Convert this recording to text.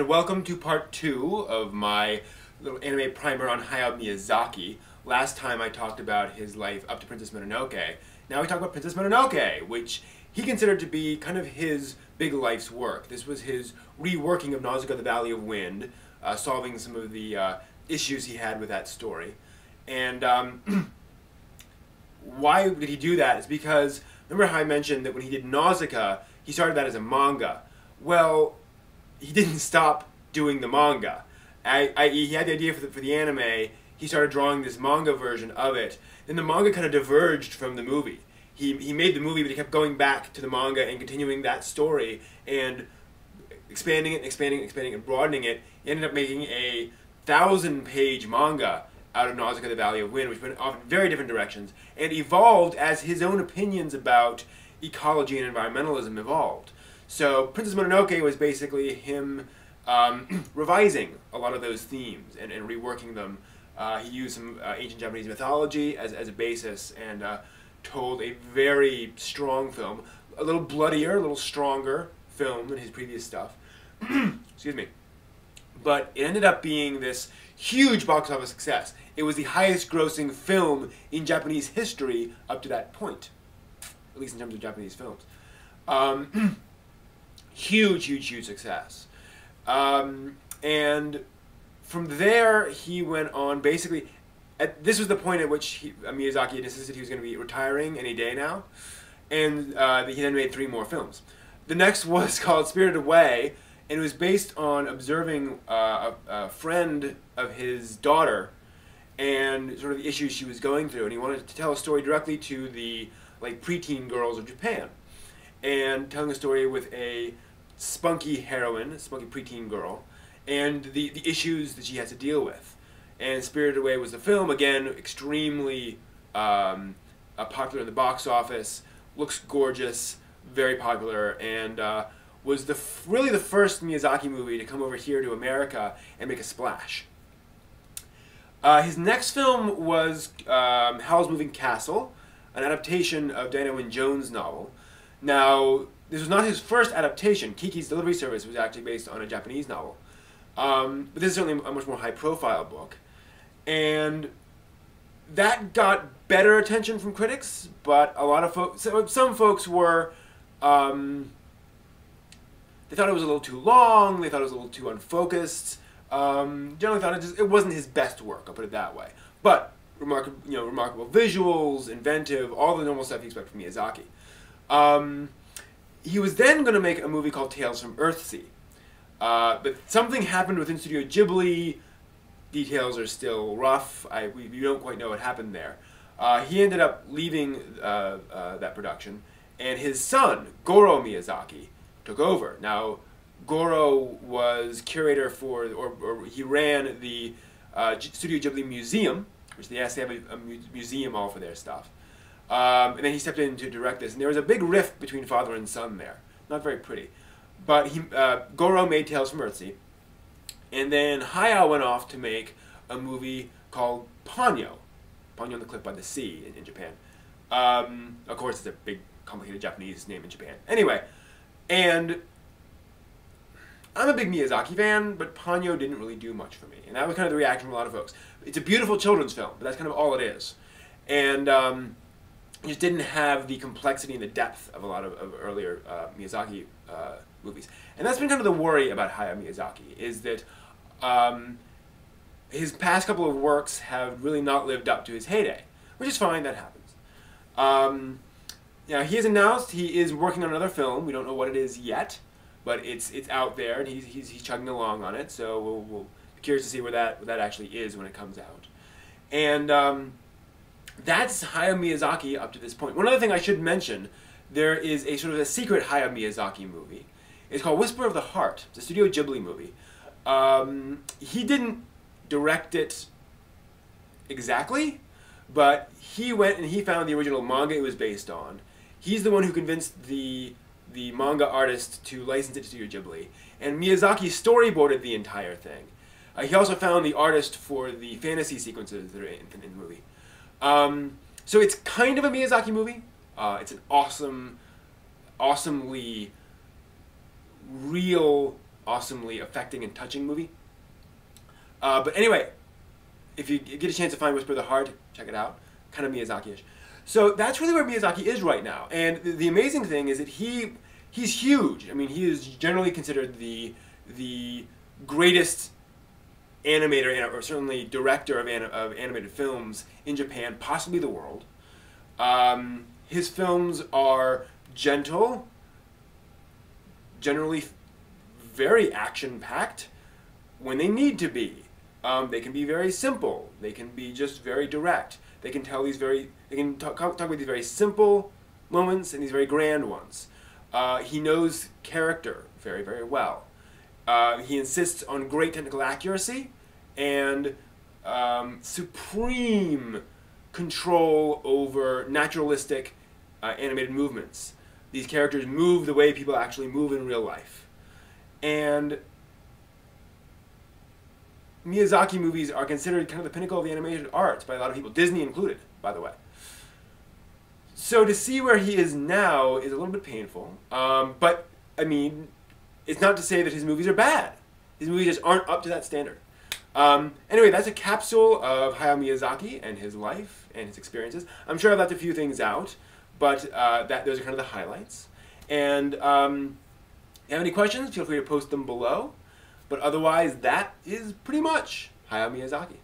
and welcome to part 2 of my little anime primer on Hayao Miyazaki. Last time I talked about his life up to Princess Mononoke. Now we talk about Princess Mononoke, which he considered to be kind of his big life's work. This was his reworking of Nausicaa the Valley of Wind, solving some of the issues he had with that story. And why did he do that? It's because, remember how I mentioned that when he did Nausicaa, he started that as a manga. Well, he didn't stop doing the manga. He had the idea for the anime, he started drawing this manga version of it, then the manga kind of diverged from the movie. He made the movie, but he kept going back to the manga and continuing that story and expanding it, and broadening it. He ended up making a 1,000-page manga out of Nausicaa the Valley of Wind, which went off in very different directions, and evolved as his own opinions about ecology and environmentalism evolved. So Princess Mononoke was basically him revising a lot of those themes and reworking them. He used some ancient Japanese mythology as a basis and told a very strong film, a little bloodier, a little stronger film than his previous stuff. Excuse me. But it ended up being this huge box office success. It was the highest grossing film in Japanese history up to that point, at least in terms of Japanese films. Huge success. And from there, he went on basically, this was the point at which Miyazaki had insisted he was going to be retiring any day now, and he then made 3 more films. The next was called Spirited Away, and it was based on observing a friend of his daughter and sort of the issues she was going through, and he wanted to tell a story directly to the preteen girls of Japan, and telling a story with a spunky heroine, spunky preteen girl, and the issues that she has to deal with. And Spirited Away was the film, again, extremely popular in the box office, looks gorgeous, very popular, and was really the first Miyazaki movie to come over here to America and make a splash. His next film was Howl's Moving Castle, an adaptation of Diana Wynne Jones' novel. Now, this was not his first adaptation. Kiki's Delivery Service was actually based on a Japanese novel. But this is certainly a much more high-profile book. And that got better attention from critics, but a lot of folks, some folks were, they thought it was a little too long, they thought it was a little too unfocused, generally thought it wasn't his best work, I'll put it that way. But remarkable visuals, inventive, all the normal stuff you expect from Miyazaki. He was then going to make a movie called Tales from Earthsea. But something happened within Studio Ghibli. Details are still rough. We don't quite know what happened there. He ended up leaving that production, and his son, Goro Miyazaki, took over. Now, Goro was curator for, or he ran the Studio Ghibli Museum, which they have a museum all for their stuff. And then he stepped in to direct this, and there was a big rift between father and son there. Not very pretty. But Goro made Tales from Earthsea, and then Hayao went off to make a movie called Ponyo. Ponyo and the Cliff by the Sea in Japan. Of course, it's a big, complicated Japanese name in Japan. Anyway, and I'm a big Miyazaki fan, but Ponyo didn't really do much for me. And that was kind of the reaction from a lot of folks. It's a beautiful children's film, but that's kind of all it is. And it just didn't have the complexity and the depth of a lot of earlier Miyazaki movies. And that's been kind of the worry about Hayao Miyazaki, is that his past couple of works have really not lived up to his heyday, which is fine, that happens. Now, he has announced he is working on another film. We don't know what it is yet, but it's out there, and he's chugging along on it, so we'll be curious to see what that actually is when it comes out. And that's Hayao Miyazaki up to this point. One other thing I should mention, there is a sort of a secret Hayao Miyazaki movie. It's called Whisper of the Heart. It's a Studio Ghibli movie. He didn't direct it exactly, but he went and he found the original manga it was based on. He's the one who convinced the manga artist to license it to Studio Ghibli. And Miyazaki storyboarded the entire thing. He also found the artist for the fantasy sequences that are in the movie. So it's kind of a Miyazaki movie. It's an awesomely real awesomely affecting and touching movie. But anyway, if you get a chance to find Whisper of the Heart, check it out. Kind of Miyazaki-ish. So that's really where Miyazaki is right now. And the amazing thing is that he's huge. I mean, he is generally considered the greatest animator, or certainly director of animated films in Japan, possibly the world. His films are gentle, generally very action-packed when they need to be. They can be very simple. They can be just very direct. They can tell they can talk about these very simple moments and these very grand ones. He knows character very, very well. He insists on great technical accuracy and supreme control over naturalistic animated movements. These characters move the way people actually move in real life. And Miyazaki movies are considered kind of the pinnacle of the animated arts by a lot of people, Disney included, by the way. So to see where he is now is a little bit painful. But, I mean, it's not to say that his movies are bad. His movies just aren't up to that standard. Anyway, that's a capsule of Hayao Miyazaki and his life and his experiences. I'm sure I've left a few things out, but those are kind of the highlights. And if you have any questions, feel free to post them below. But otherwise, that is pretty much Hayao Miyazaki.